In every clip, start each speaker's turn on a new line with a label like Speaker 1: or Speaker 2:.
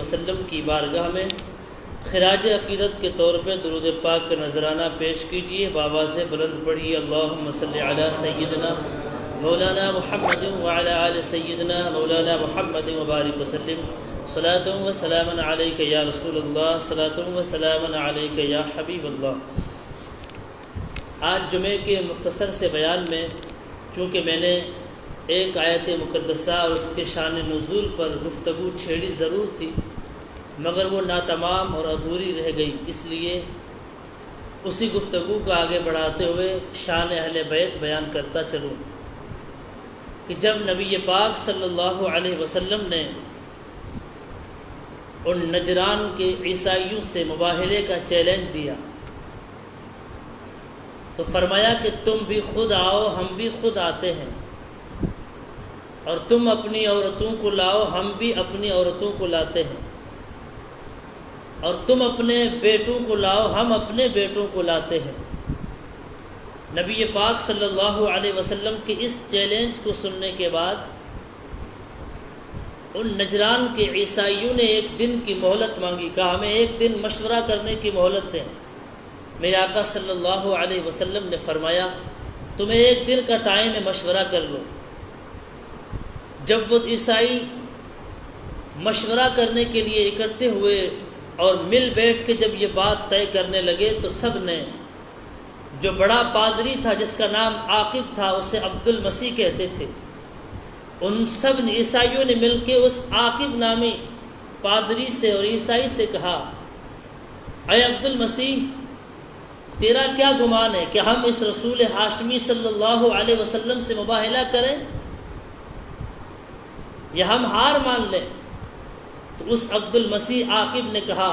Speaker 1: وسلم کی بارگاہ میں خراج عقیدت کے طور پہ درود پاک کا نذرانہ پیش کیجیے۔ بآواز بلند پڑھیے اللہم صلی علی سیدنا مولانا محمد وعلی آل سیدنا مولانا محمد وبارک وسلم صلاۃ و سلام علیک یا رسول اللہ، صلاۃ و سلام علیک یا حبیب اللہ۔ آج جمعے کے مختصر سے بیان میں چونکہ میں نے ایک آیت مقدسہ اور اس کے شان نزول پر گفتگو چھیڑی ضرور تھی، مگر وہ ناتمام اور ادھوری رہ گئی، اس لیے اسی گفتگو کو آگے بڑھاتے ہوئے شان اہل بیت بیان کرتا چلوں کہ جب نبی پاک صلی اللہ علیہ وسلم نے ان نجران کے عیسائیوں سے مباہلے کا چیلنج دیا تو فرمایا کہ تم بھی خود آؤ، ہم بھی خود آتے ہیں، اور تم اپنی عورتوں کو لاؤ، ہم بھی اپنی عورتوں کو لاتے ہیں، اور تم اپنے بیٹوں کو لاؤ، ہم اپنے بیٹوں کو لاتے ہیں۔ نبی پاک صلی اللہ علیہ وسلم کے اس چیلنج کو سننے کے بعد ان نجران کے عیسائیوں نے ایک دن کی مہلت مانگی، کہا ہمیں ایک دن مشورہ کرنے کی مہلت دیں۔ میرے آقا صلی اللہ علیہ وسلم نے فرمایا تمہیں ایک دن کا ٹائم ہے، مشورہ کر لو۔ جب وہ عیسائی مشورہ کرنے کے لیے اکٹھے ہوئے اور مل بیٹھ کے جب یہ بات طے کرنے لگے تو سب نے، جو بڑا پادری تھا جس کا نام عاقب تھا، اسے عبد المسیح کہتے تھے، ان سب عیسائیوں نے مل کے اس عاقب نامی پادری سے اور عیسائی سے کہا اے عبد المسیح، تیرا کیا گمان ہے کہ ہم اس رسول ہاشمی صلی اللہ علیہ وسلم سے مباہلہ کریں یا ہم ہار مان لیں؟ تو اس عبد المسیح عاقب نے کہا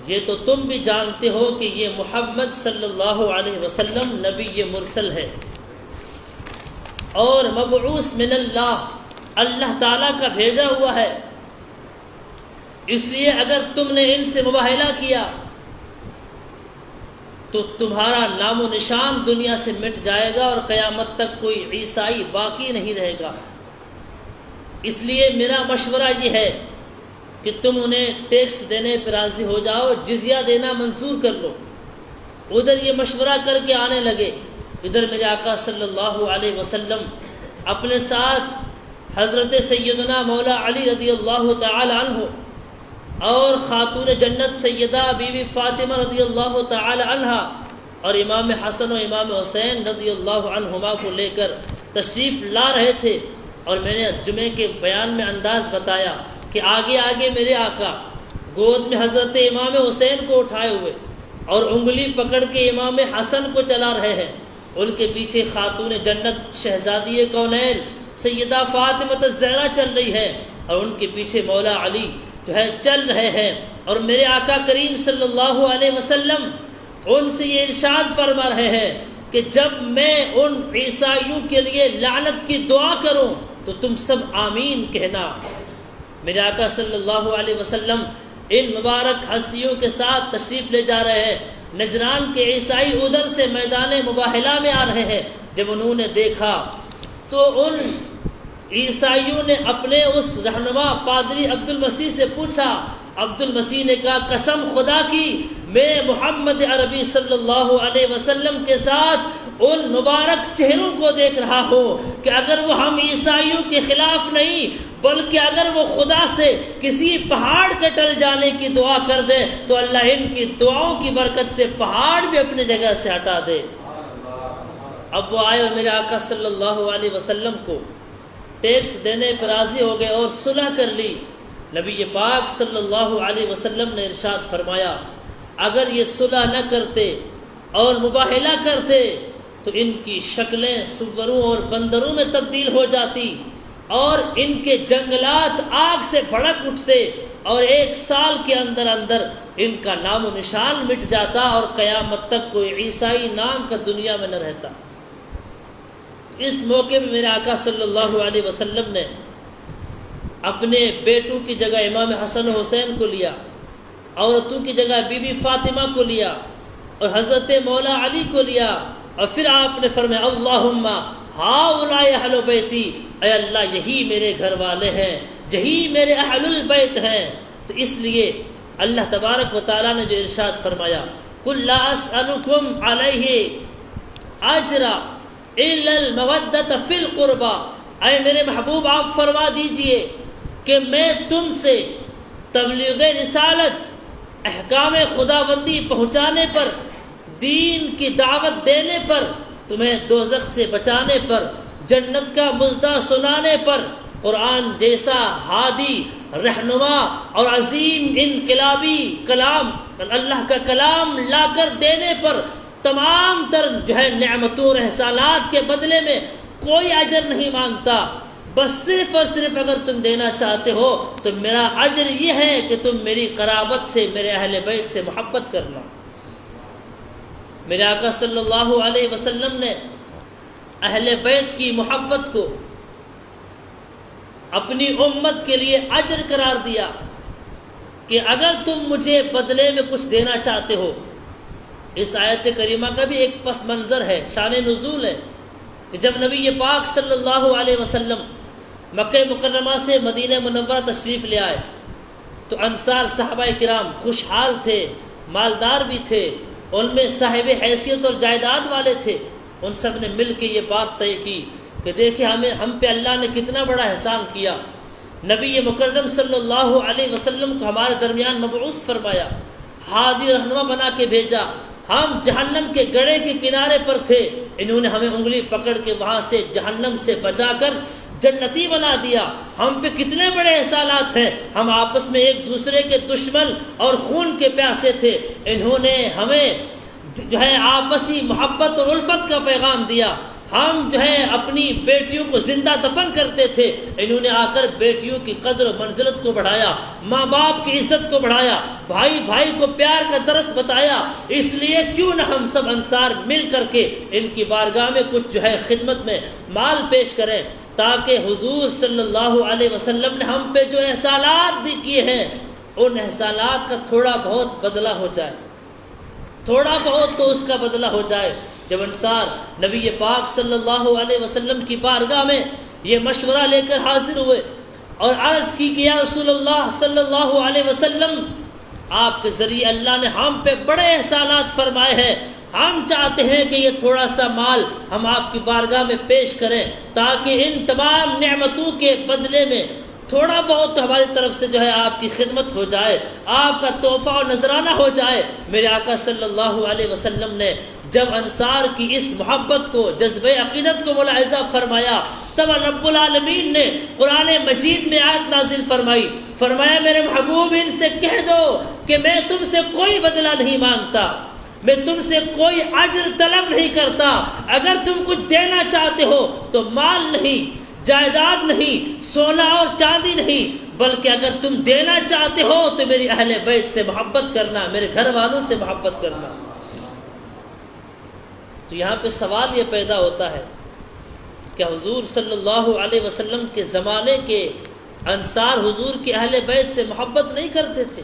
Speaker 1: یہ تو تم بھی جانتے ہو کہ یہ محمد صلی اللہ علیہ وسلم نبی مرسل ہے اور مبعوث من اللہ تعالیٰ کا بھیجا ہوا ہے، اس لیے اگر تم نے ان سے مباہلہ کیا تو تمہارا نام و نشان دنیا سے مٹ جائے گا اور قیامت تک کوئی عیسائی باقی نہیں رہے گا۔ اس لیے میرا مشورہ یہ ہے کہ تم انہیں ٹیکس دینے پر راضی ہو جاؤ، جزیہ دینا منظور کر لو۔ ادھر یہ مشورہ کر کے آنے لگے، ادھر میرے آقا صلی اللہ علیہ وسلم اپنے ساتھ حضرت سیدنا مولا علی رضی اللہ تعالی عنہ اور خاتون جنت سیدہ بی بی فاطمہ رضی اللہ تعالی عنہ اور امام حسن و امام حسین رضی اللہ عنہما کو لے کر تشریف لا رہے تھے۔ اور میں نے جمعے کے بیان میں انداز بتایا کہ آگے آگے میرے آقا گود میں حضرت امام حسین کو اٹھائے ہوئے اور انگلی پکڑ کے امام حسن کو چلا رہے ہیں، ان کے پیچھے خاتون جنت شہزادی کونین سیدہ فاطمہ الزہرا چل رہی ہے اور ان کے پیچھے مولا علی جو ہے چل رہے ہیں، اور میرے آقا کریم صلی اللہ علیہ وسلم ان سے یہ ارشاد فرما رہے ہیں کہ جب میں ان عیسائیوں کے لیے لعنت کی دعا کروں تو تم سب آمین کہنا۔ میرے آقا صلی اللہ علیہ وسلم ان مبارک ہستیوں کے ساتھ تشریف لے جا رہے ہیں، نجران کے عیسائی ادھر سے میدان مباہلہ میں آ رہے ہیں۔ جب انہوں نے دیکھا تو ان عیسائیوں نے اپنے اس رہنما پادری عبد المسیح سے پوچھا، عبد المسیح نے کہا قسم خدا کی میں محمد عربی صلی اللہ علیہ وسلم کے ساتھ ان مبارک چہروں کو دیکھ رہا ہوں کہ اگر وہ ہم عیسائیوں کے خلاف نہیں بلکہ اگر وہ خدا سے کسی پہاڑ کے ٹل جانے کی دعا کر دیں تو اللہ ان کی دعاؤں کی برکت سے پہاڑ بھی اپنی جگہ سے ہٹا دے۔ اب وہ آئے اور میرے آقا صلی اللہ علیہ وسلم کو ٹیکس دینے پر راضی ہو گئے اور صلح کر لی۔ نبی پاک صلی اللہ علیہ وسلم نے ارشاد فرمایا اگر یہ صلح نہ کرتے اور مباہلہ کرتے تو ان کی شکلیں سوروں اور بندروں میں تبدیل ہو جاتی اور ان کے جنگلات آگ سے بھڑک اٹھتے اور 1 سال کے اندر اندر ان کا نام و نشان مٹ جاتا اور قیامت تک کوئی عیسائی نام کا دنیا میں نہ رہتا۔ اس موقع میں میرے آقا صلی اللہ علیہ وسلم نے اپنے بیٹوں کی جگہ امام حسن و حسین کو لیا، عورتوں کی جگہ بی بی فاطمہ کو لیا اور حضرت مولا علی کو لیا، اور پھر آپ نے فرمایا اللہم ہؤلاء اہل بیتی، اے اللہ یہی میرے گھر والے ہیں، یہی میرے اہل البیت ہیں، تو اس لیے اللہ تبارک و تعالیٰ نے جو ارشاد فرمایا قُلْ لَا أَسْأَلُكُمْ عَلَيْهِ اجرا الا المودۃ فی القربى، اے میرے محبوب آپ فرما دیجئے کہ میں تم سے تبلیغ رسالت، احکام خداوندی پہنچانے پر، دین کی دعوت دینے پر، تمہیں دوزخ سے بچانے پر، جنت کا مژدہ سنانے پر، قرآن جیسا ہادی رہنما اور عظیم انقلابی کلام اللہ کا کلام لا کر دینے پر، تمام تر نعمتوں اور احسانات کے بدلے میں کوئی اجر نہیں مانگتا، بس صرف اور صرف اگر تم دینا چاہتے ہو تو میرا اجر یہ ہے کہ تم میری قرابت سے، میرے اہل بیت سے محبت کرنا۔ میرے آقا صلی اللہ علیہ وسلم نے اہل بیت کی محبت کو اپنی امت کے لیے اجر قرار دیا کہ اگر تم مجھے بدلے میں کچھ دینا چاہتے ہو۔ اس آیت کریمہ کا بھی ایک پس منظر ہے، شان نزول ہے کہ جب نبی پاک صلی اللہ علیہ وسلم مکہ مکرمہ سے مدینہ منورہ تشریف لے آئے تو انصار صحابہ کرام خوشحال تھے، مالدار بھی تھے، ان میں صاحب حیثیت اور جائیداد والے تھے۔ ان سب نے مل کے یہ بات طے کی کہ دیکھیں ہم پہ اللہ نے کتنا بڑا احسان کیا، نبی مکرم صلی اللہ علیہ وسلم کو ہمارے درمیان مبعوث فرمایا، ہادی رہنما بنا کے بھیجا، ہم جہنم کے گڑھے کے کنارے پر تھے، انہوں نے ہمیں انگلی پکڑ کے وہاں سے جہنم سے بچا کر جنتی بنا دیا۔ ہم پہ کتنے بڑے احسانات ہیں، ہم آپس میں ایک دوسرے کے دشمن اور خون کے پیاسے تھے، انہوں نے ہمیں آپسی محبت اور الفت کا پیغام دیا۔ ہم اپنی بیٹیوں کو زندہ دفن کرتے تھے، انہوں نے آ کر بیٹیوں کی قدر و منزلت کو بڑھایا، ماں باپ کی عزت کو بڑھایا، بھائی بھائی کو پیار کا درس بتایا۔ اس لیے کیوں نہ ہم سب انصار مل کر کے ان کی بارگاہ میں کچھ خدمت میں مال پیش کریں، تاکہ حضور صلی اللہ علیہ وسلم نے ہم پہ جو احسانات کیے ہیں ان احسانات کا تھوڑا بہت بدلہ ہو جائے، تھوڑا بہت تو اس کا بدلہ ہو جائے۔ جب انصار نبی پاک صلی اللہ علیہ وسلم کی بارگاہ میں یہ مشورہ لے کر حاضر ہوئے اور عرض کی کہ یا رسول اللہ صلی اللہ علیہ وسلم، آپ کے ذریعے اللہ نے ہم پہ بڑے احسانات فرمائے ہیں، ہم چاہتے ہیں کہ یہ تھوڑا سا مال ہم آپ کی بارگاہ میں پیش کریں تاکہ ان تمام نعمتوں کے بدلے میں تھوڑا بہت تو ہماری طرف سے آپ کی خدمت ہو جائے، آپ کا تحفہ و نذرانہ ہو جائے۔ میرے آقا صلی اللہ علیہ وسلم نے جب انصار کی اس محبت کو، جذبہ عقیدت کو ملاحظہ فرمایا، تب رب العالمین نے قرآن مجید میں آیت نازل فرمایا میرے محبوب ان سے کہہ دو کہ میں تم سے کوئی بدلہ نہیں مانگتا، میں تم سے کوئی اجر طلب نہیں کرتا، اگر تم کچھ دینا چاہتے ہو تو مال نہیں، جائیداد نہیں، سونا اور چاندی نہیں، بلکہ اگر تم دینا چاہتے ہو تو میری اہل بیت سے محبت کرنا، میرے گھر والوں سے محبت کرنا۔ تو یہاں پہ سوال یہ پیدا ہوتا ہے کہ حضور صلی اللہ علیہ وسلم کے زمانے کے انصار حضور کے اہل بیت سے محبت نہیں کرتے تھے؟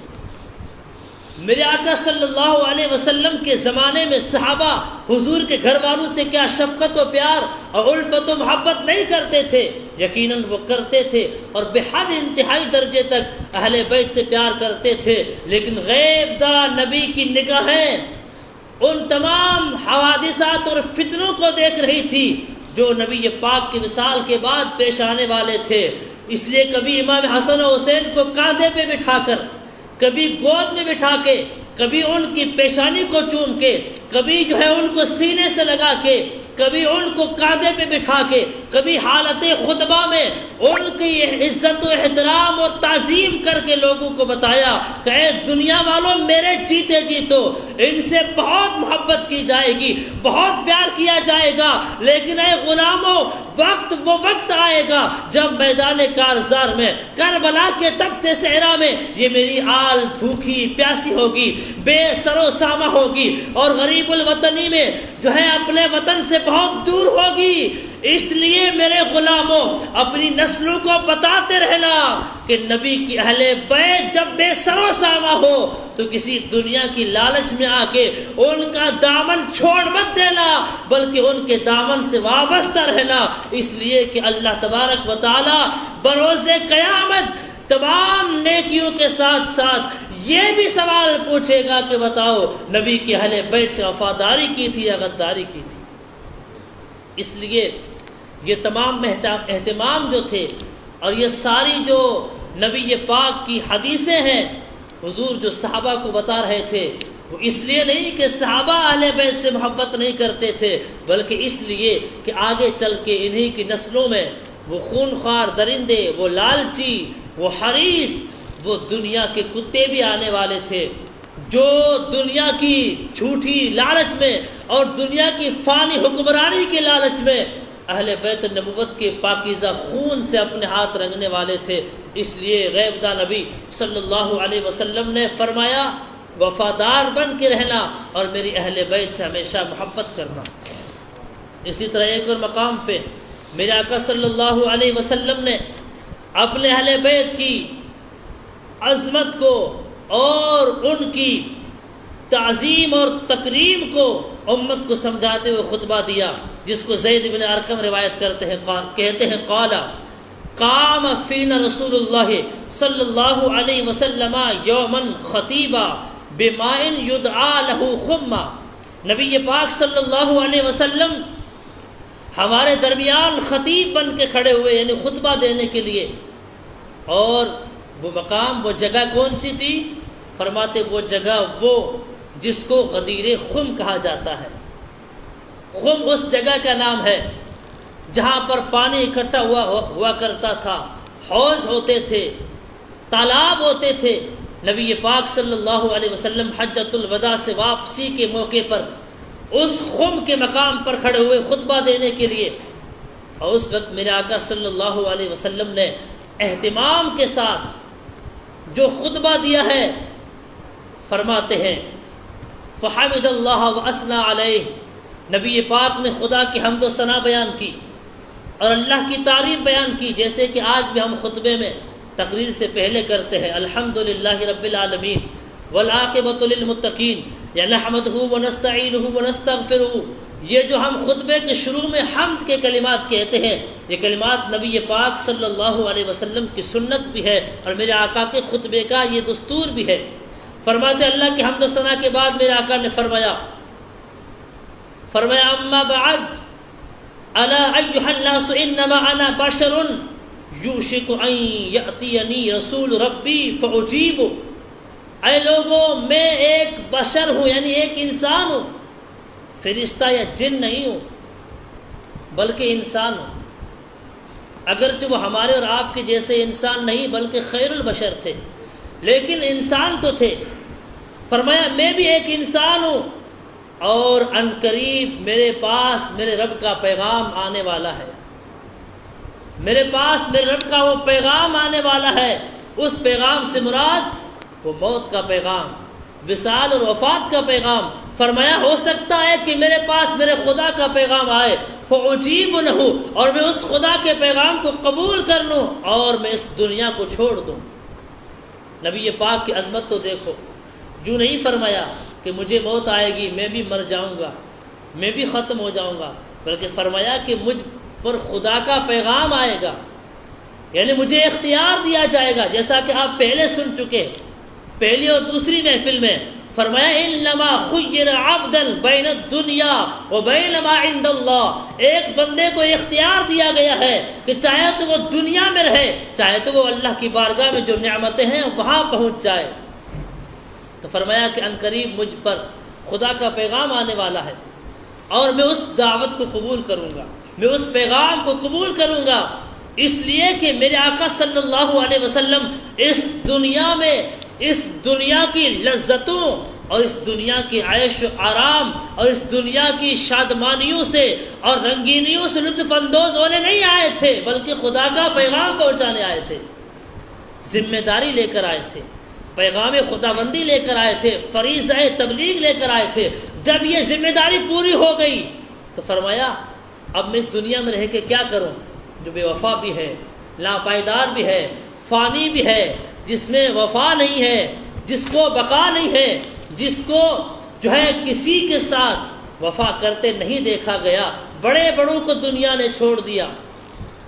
Speaker 1: میرے آقا صلی اللہ علیہ وسلم کے زمانے میں صحابہ حضور کے گھر والوں سے کیا شفقت و پیار اور الفت و محبت نہیں کرتے تھے؟ یقیناً وہ کرتے تھے اور بے حد انتہائی درجے تک اہل بیت سے پیار کرتے تھے، لیکن غیب دار نبی کی نگاہیں ان تمام حوادثات اور فتنوں کو دیکھ رہی تھی جو نبی پاک کے وصال کے بعد پیش آنے والے تھے۔ اس لیے کبھی امام حسن و حسین کو کاندھے پہ بٹھا کر، کبھی گود میں بٹھا کے، کبھی ان کی پیشانی کو چوم کے، کبھی ان کو سینے سے لگا کے، کبھی ان کو کاندھے پہ بٹھا کے، کبھی حالت خطبہ میں ان کی عزت و احترام اور تعظیم کر کے لوگوں کو بتایا کہ اے دنیا والوں، میرے جیتے جی تو ان سے بہت محبت کی جائے گی، بہت پیار کیا جائے گا، لیکن اے غلاموں، وہ وقت آئے گا جب میدان کارزار میں، کربلا کے تپتے صحرا میں یہ میری آل بھوکی پیاسی ہوگی، بے سر و سامہ ہوگی اور غریب الوطنی میں اپنے وطن سے بہت دور ہوگی۔ اس لیے میرے غلاموں، اپنی نسلوں کو بتاتے رہنا کہ نبی کی اہل بیت جب بے سر و سامہ ہو تو کسی دنیا کی لالچ میں آ کے ان کا دامن چھوڑ مت دینا، بلکہ ان کے دامن سے وابستہ رہنا، اس لیے کہ اللہ تبارک و تعالی بروز قیامت تمام نیکیوں کے ساتھ ساتھ یہ بھی سوال پوچھے گا کہ بتاؤ نبی کی اہل بیت سے وفاداری کی تھی یا غداری کی تھی۔ اس لیے یہ تمام اہتمام جو تھے اور یہ ساری جو نبی پاک کی حدیثیں ہیں، حضور جو صحابہ کو بتا رہے تھے، وہ اس لیے نہیں کہ صحابہ اہل بیت سے محبت نہیں کرتے تھے، بلکہ اس لیے کہ آگے چل کے انہی کی نسلوں میں وہ خونخوار درندے، وہ لالچی، وہ حریص، وہ دنیا کے کتے بھی آنے والے تھے، جو دنیا کی جھوٹی لالچ میں اور دنیا کی فانی حکمرانی کے لالچ میں اہل بیت نبوت کے پاکیزہ خون سے اپنے ہاتھ رنگنے والے تھے۔ اس لیے غیب داں نبی صلی اللہ علیہ وسلم نے فرمایا وفادار بن کے رہنا اور میری اہل بیت سے ہمیشہ محبت کرنا۔ اسی طرح ایک اور مقام پہ میرے آقا صلی اللہ علیہ وسلم نے اپنے اہل بیت کی عظمت کو اور ان کی تعظیم اور تکریم کو امت کو سمجھاتے ہوئے خطبہ دیا، جس کو زید بن ارقم روایت کرتے ہیں، کہتے ہیں قال قام فینا رسول اللہ صلی اللہ علیہ وسلم یوما خطیبا بماء یدعا لہ خما۔ نبی پاک صلی اللہ علیہ وسلم ہمارے درمیان خطیب بن کے کھڑے ہوئے، یعنی خطبہ دینے کے لیے، اور وہ مقام، وہ جگہ کون سی تھی؟ فرماتے وہ جگہ وہ جس کو غدیر خم کہا جاتا ہے۔ خم اس جگہ کا نام ہے جہاں پر پانی اکٹھا ہوا کرتا تھا، حوض ہوتے تھے، تالاب ہوتے تھے۔ نبی پاک صلی اللہ علیہ وسلم حجۃ الوداع سے واپسی کے موقع پر اس خم کے مقام پر کھڑے ہوئے خطبہ دینے کے لیے، اور اس وقت میرے آقا صلی اللہ علیہ وسلم نے اہتمام کے ساتھ جو خطبہ دیا ہے، فرماتے ہیں فحمد اللہ واثنى علیہ، نبی پاک نے خدا کی حمد و ثنا بیان کی اور اللہ کی تعریف بیان کی، جیسے کہ آج بھی ہم خطبے میں تقریر سے پہلے کرتے ہیں الحمدللہ رب العالمین والعاقبۃ للمتقین یا نحمدہ ونستعینہ ونستغفرہ۔ یہ جو ہم خطبے کے شروع میں حمد کے کلمات کہتے ہیں، یہ کلمات نبی پاک صلی اللہ علیہ وسلم کی سنت بھی ہے اور میرے آقا کے خطبے کا یہ دستور بھی ہے۔ فرماتے اللہ کی حمد و ثنا کے بعد میرے آقا نے فرمایا اما بعد الا ایھا الناس انما انا بشر یوشک ان یاتینی رسول ربی فاجیب۔ اے لوگوں، میں ایک بشر ہوں، یعنی ایک انسان ہوں، فرشتہ یا جن نہیں ہوں بلکہ انسان ہوں۔ اگرچہ وہ ہمارے اور آپ کے جیسے انسان نہیں بلکہ خیر البشر تھے، لیکن انسان تو تھے۔ فرمایا میں بھی ایک انسان ہوں اور ان قریب میرے پاس میرے رب کا پیغام آنے والا ہے، میرے پاس میرے رب کا وہ پیغام آنے والا ہے۔ اس پیغام سے مراد وہ موت کا پیغام، وصال اور وفات کا پیغام۔ فرمایا ہو سکتا ہے کہ میرے پاس میرے خدا کا پیغام آئے، فاجیب لہ، اور میں اس خدا کے پیغام کو قبول کر لوں اور میں اس دنیا کو چھوڑ دوں۔ نبی پاک کی عظمت تو دیکھو، جو نہیں فرمایا کہ مجھے موت آئے گی، میں بھی مر جاؤں گا، میں بھی ختم ہو جاؤں گا، بلکہ فرمایا کہ مجھ پر خدا کا پیغام آئے گا، یعنی مجھے اختیار دیا جائے گا، جیسا کہ آپ پہلے سن چکے پہلی اور دوسری محفل میں۔ فرمایا انما خیر عبدا بین الدنیا وبین ما عند اللہ، ایک بندے کو اختیار دیا گیا ہے کہ چاہے تو وہ دنیا میں رہے، چاہے تو وہ اللہ کی بارگاہ میں جو نعمتیں ہیں وہاں پہنچ جائے۔ تو فرمایا کہ عنقریب مجھ پر خدا کا پیغام آنے والا ہے اور میں اس دعوت کو قبول کروں گا، میں اس پیغام کو قبول کروں گا، اس لیے کہ میرے آقا صلی اللہ علیہ وسلم اس دنیا میں اس دنیا کی لذتوں اور اس دنیا کی عیش و آرام اور اس دنیا کی شادمانیوں سے اور رنگینیوں سے لطف اندوز ہونے نہیں آئے تھے، بلکہ خدا کا پیغام پہنچانے آئے تھے، ذمہ داری لے کر آئے تھے، پیغام خداوندی لے کر آئے تھے، فریضہ تبلیغ لے کر آئے تھے۔ جب یہ ذمہ داری پوری ہو گئی تو فرمایا اب میں اس دنیا میں رہ کے کیا کروں جو بے وفا بھی ہے، لاپائیدار بھی ہے، فانی بھی ہے، جس میں وفا نہیں ہے، جس کو بقا نہیں ہے، جس کو جو ہے کسی کے ساتھ وفا کرتے نہیں دیکھا گیا، بڑے بڑوں کو دنیا نے چھوڑ دیا۔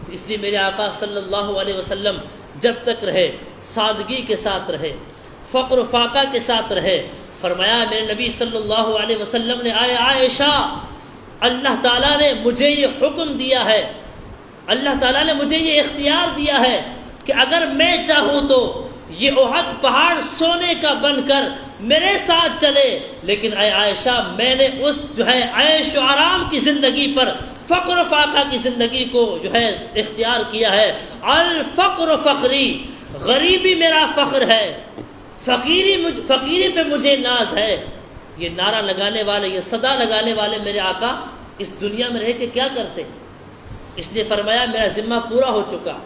Speaker 1: تو اس لیے میرے آقا صلی اللہ علیہ وسلم جب تک رہے سادگی کے ساتھ رہے، فقر و فاقہ کے ساتھ رہے۔ فرمایا میرے نبی صلی اللہ علیہ وسلم نے، آئے عائشہ، اللہ تعالیٰ نے مجھے یہ حکم دیا ہے، اللہ تعالیٰ نے مجھے یہ اختیار دیا ہے کہ اگر میں چاہوں تو یہ احد پہاڑ سونے کا بن کر میرے ساتھ چلے، لیکن اے عائشہ میں نے اس عیش و آرام کی زندگی پر فقر و فاقہ کی زندگی کو اختیار کیا ہے۔ الفقر فخری، غریبی میرا فخر ہے، فقیری پہ مجھے ناز ہے۔ یہ نعرہ لگانے والے، یہ صدا لگانے والے میرے آقا اس دنیا میں رہ کے کیا کرتے؟ اس لیے فرمایا میرا ذمہ پورا ہو چکا،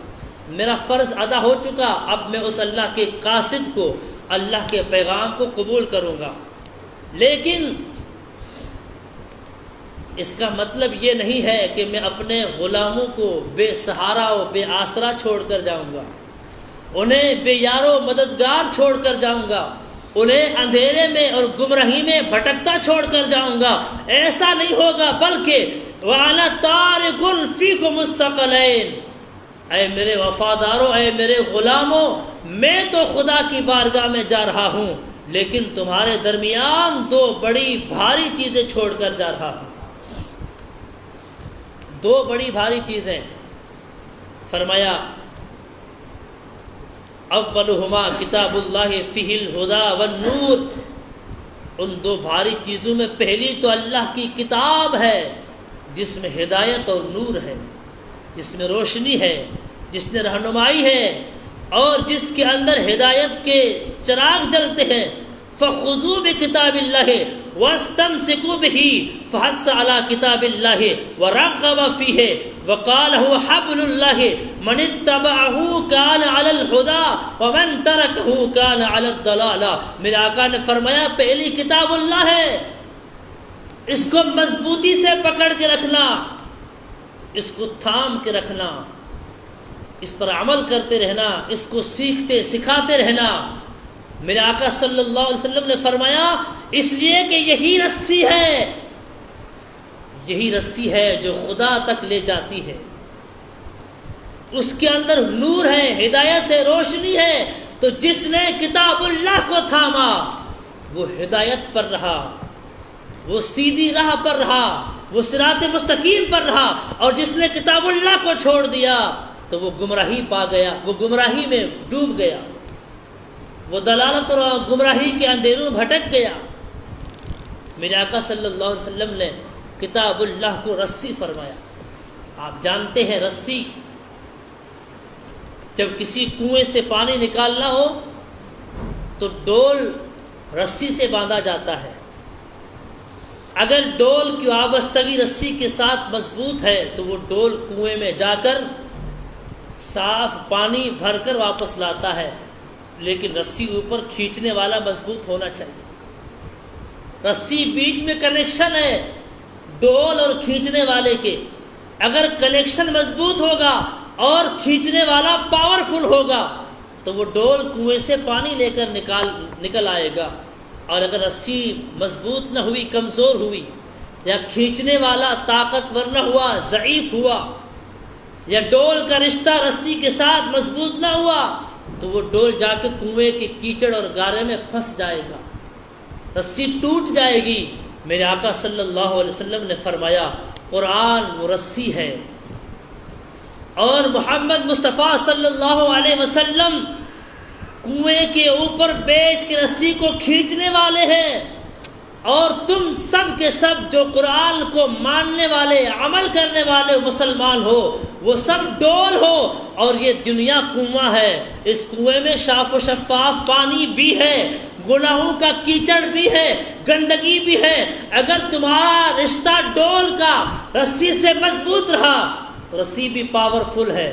Speaker 1: میرا فرض ادا ہو چکا، اب میں اس اللہ کے قاصد کو، اللہ کے پیغام کو قبول کروں گا۔ لیکن اس کا مطلب یہ نہیں ہے کہ میں اپنے غلاموں کو بے سہارا و بے آسرا چھوڑ کر جاؤں گا، انہیں بے یار و مددگار چھوڑ کر جاؤں گا، انہیں اندھیرے میں اور گمراہی میں بھٹکتا چھوڑ کر جاؤں گا۔ ایسا نہیں ہوگا، بلکہ وَأَنَا تَارِكٌ فِيكُمُ الثَّقَلَيْنِ، اے میرے وفاداروں، اے میرے غلاموں، میں تو خدا کی بارگاہ میں جا رہا ہوں، لیکن تمہارے درمیان دو بڑی بھاری چیزیں چھوڑ کر جا رہا ہوں۔ دو بڑی بھاری چیزیں فرمایا، اولہما کتاب اللہ فیہ الہدی والنور، ان دو بھاری چیزوں میں پہلی تو اللہ کی کتاب ہے جس میں ہدایت اور نور ہے، جس میں روشنی ہے، جس میں رہنمائی ہے، اور جس کے اندر ہدایت کے چراغ جلتے ہیں۔ فخذوا بکتاب اللہ واستمسکوا بہ، فحث علی کتاب اللہ ورغب فیہ وقال هو حبل اللہ، من اتبعہ کان علی الہدی ومن ترکہ کان علی الضلالہ۔ میرے آقا نے فرمایا پہلی کتاب اللہ ہے، اس کو مضبوطی سے پکڑ کے رکھنا، اس کو تھام کے رکھنا، اس پر عمل کرتے رہنا، اس کو سیکھتے سکھاتے رہنا۔ میرے آقا صلی اللہ علیہ وسلم نے فرمایا اس لیے کہ یہی رسی ہے، یہی رسی ہے جو خدا تک لے جاتی ہے، اس کے اندر نور ہے، ہدایت ہے، روشنی ہے۔ تو جس نے کتاب اللہ کو تھاما وہ ہدایت پر رہا، وہ سیدھی راہ پر رہا، وہ صراط مستقیم پر رہا، اور جس نے کتاب اللہ کو چھوڑ دیا تو وہ گمراہی پا گیا، وہ گمراہی میں ڈوب گیا، وہ دلالت اور گمراہی کے اندھیروں میں بھٹک گیا۔ میرے آقا صلی اللہ علیہ وسلم نے کتاب اللہ کو رسی فرمایا۔ آپ جانتے ہیں رسی، جب کسی کنویں سے پانی نکالنا ہو تو ڈول رسی سے باندھا جاتا ہے، اگر ڈول کی وابستگی رسی کے ساتھ مضبوط ہے تو وہ ڈول کنویں میں جا کر صاف پانی بھر کر واپس لاتا ہے، لیکن رسی اوپر کھینچنے والا مضبوط ہونا چاہیے۔ رسی بیچ میں کنیکشن ہے ڈول اور کھینچنے والے کے، اگر کنیکشن مضبوط ہوگا اور کھینچنے والا پاورفل ہوگا تو وہ ڈول کنویں سے پانی لے کر نکل آئے گا، اور اگر رسی مضبوط نہ ہوئی، کمزور ہوئی، یا کھینچنے والا طاقتور نہ ہوا، ضعیف ہوا، یا ڈول کا رشتہ رسی کے ساتھ مضبوط نہ ہوا تو وہ ڈول جا کے کنویں کے کیچڑ اور گارے میں پھنس جائے گا، رسی ٹوٹ جائے گی۔ میرے آقا صلی اللہ علیہ وسلم نے فرمایا قرآن وہ رسی ہے، اور محمد مصطفیٰ صلی اللہ علیہ وسلم کنویں کے اوپر بیٹھ کے رسی کو کھینچنے والے ہیں، اور تم سب کے سب جو قرآن کو ماننے والے، عمل کرنے والے مسلمان ہو، وہ سب ڈول ہو، اور یہ دنیا کنواں ہے، اس کنویں میں صاف و شفاف پانی بھی ہے، گناہوں کا کیچڑ بھی ہے، گندگی بھی ہے۔ اگر تمہارا رشتہ ڈول کا رسی سے مضبوط رہا تو رسی بھی پاورفل ہے،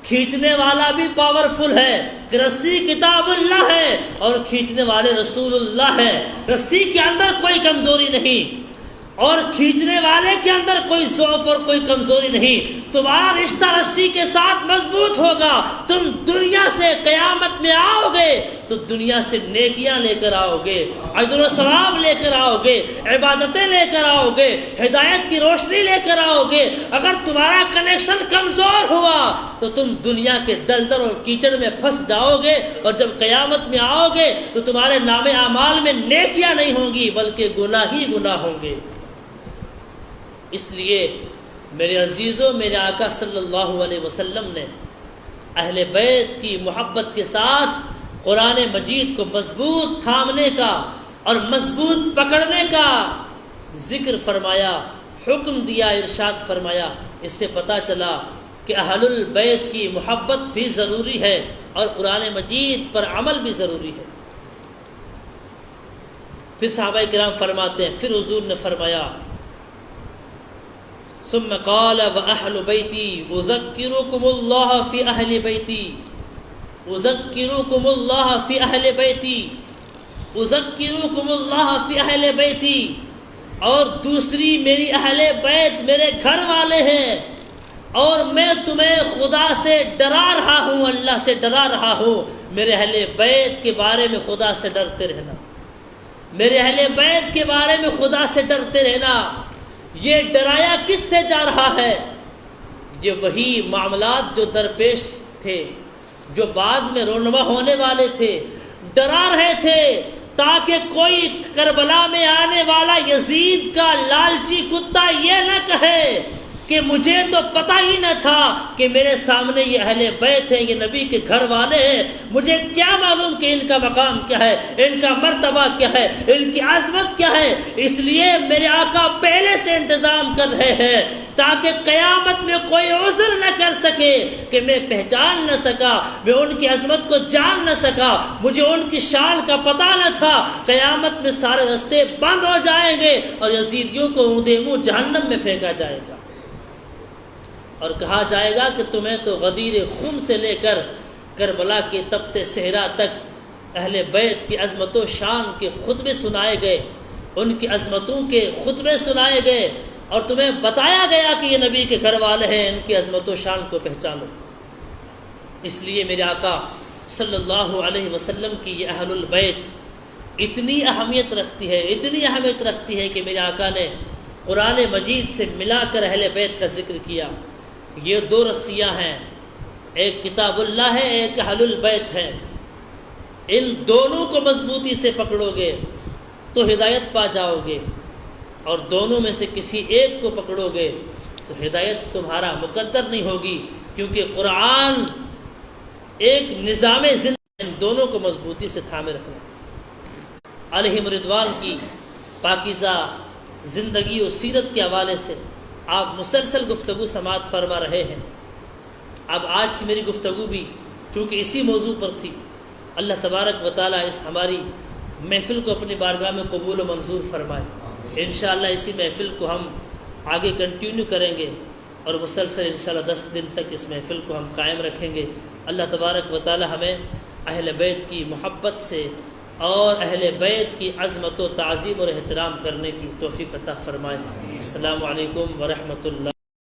Speaker 1: کھینچنے والا بھی پاورفل ہے، کہ رسی کتاب اللہ ہے اور کھینچنے والے رسول اللہ ہے۔ رسی کے اندر کوئی کمزوری نہیں، اور کھینچنے والے کے اندر کوئی ضعف اور کوئی کمزوری نہیں۔ تمہارا رشتہ رسی کے ساتھ مضبوط ہوگا، تم دنیا سے قیامت میں آؤ گے تو دنیا سے نیکیاں لے کر آؤ گے، اجر و ثواب لے کر آؤ گے، عبادتیں لے کر آؤ گے، ہدایت کی روشنی لے کر آؤ گے۔ اگر تمہارا کنیکشن کمزور ہوا تو تم دنیا کے دلدل اور کیچڑ میں پھنس جاؤ گے، اور جب قیامت میں آؤ گے تو تمہارے نام اعمال میں نیکیاں نہیں ہوں گی بلکہ گناہ ہی گناہ ہوں گے۔ اس لیے میرے عزیزوں، میرے آقا صلی اللہ علیہ وسلم نے اہل بیت کی محبت کے ساتھ قرآن مجید کو مضبوط تھامنے کا اور مضبوط پکڑنے کا ذکر فرمایا، حکم دیا، ارشاد فرمایا۔ اس سے پتہ چلا کہ اہل البیت کی محبت بھی ضروری ہے اور قرآن مجید پر عمل بھی ضروری ہے۔ پھر صحابہ کرام فرماتے ہیں، پھر حضور نے فرمایا ثم قال وأهل بيتي أذكركم الله في أهل بيتي أذكركم الله في أهل بيتي أذكركم الله في أهل بيتي، اور دوسری میری اہل بیت میرے گھر والے ہیں، اور میں تمہیں خدا سے ڈرا رہا ہوں، اللہ سے ڈرا رہا ہوں۔ میرے اہل بیت کے بارے میں خدا سے ڈرتے رہنا، میرے اہل بیت کے بارے میں خدا سے ڈرتے رہنا۔ یہ ڈرایا کس سے جا رہا ہے؟ یہ وہی معاملات جو درپیش تھے، جو بعد میں رونما ہونے والے تھے، ڈرا رہے تھے تاکہ کوئی کربلا میں آنے والا یزید کا لالچی کتا یہ نہ کہے کہ مجھے تو پتہ ہی نہ تھا کہ میرے سامنے یہ اہل بیت ہیں، یہ نبی کے گھر والے ہیں، مجھے کیا معلوم کہ ان کا مقام کیا ہے، ان کا مرتبہ کیا ہے، ان کی عظمت کیا ہے۔ اس لیے میرے آقا پہلے سے انتظام کر رہے ہیں تاکہ قیامت میں کوئی عذر نہ کر سکے کہ میں پہچان نہ سکا، میں ان کی عظمت کو جان نہ سکا، مجھے ان کی شان کا پتہ نہ تھا۔ قیامت میں سارے راستے بند ہو جائیں گے اور یزیدیوں کو اوندا منہ جہنم میں پھینکا جائے گا، اور کہا جائے گا کہ تمہیں تو غدیر خم سے لے کر کربلا کے تپتے صحرا تک اہل بیت کی عظمت و شان کے خطبے سنائے گئے، ان کی عظمتوں کے خطبے سنائے گئے، اور تمہیں بتایا گیا کہ یہ نبی کے گھر والے ہیں، ان کی عظمت و شان کو پہچانو۔ اس لیے میرے آقا صلی اللہ علیہ وسلم کی یہ اہل البیت اتنی اہمیت رکھتی ہے، اتنی اہمیت رکھتی ہے کہ میرے آقا نے قرآن مجید سے ملا کر اہل بیت کا ذکر کیا۔ یہ دو رسیاں ہیں، ایک کتاب اللہ ہے، ایک اہل البیت ہے۔ ان دونوں کو مضبوطی سے پکڑو گے تو ہدایت پا جاؤ گے، اور دونوں میں سے کسی ایک کو پکڑو گے تو ہدایت تمہارا مقدر نہیں ہوگی، کیونکہ قرآن ایک نظام زندگی، ان دونوں کو مضبوطی سے تھامے رکھنا۔ علیہم رضوان کی پاکیزہ زندگی و سیرت کے حوالے سے آپ مسلسل گفتگو سماعت فرما رہے ہیں۔ اب آج کی میری گفتگو بھی چونکہ اسی موضوع پر تھی، اللہ تبارک و تعالیٰ اس ہماری محفل کو اپنی بارگاہ میں قبول و منظور فرمائے۔ انشاءاللہ اسی محفل کو ہم آگے کنٹینیو کریں گے، اور مسلسل انشاءاللہ 10 دن تک اس محفل کو ہم قائم رکھیں گے۔ اللہ تبارک و تعالیٰ ہمیں اہل بیت کی محبت سے اور اہل بیت کی عظمت و تعظیم اور احترام کرنے کی توفیق عطا فرمائے۔ السلام علیکم ورحمۃ اللہ۔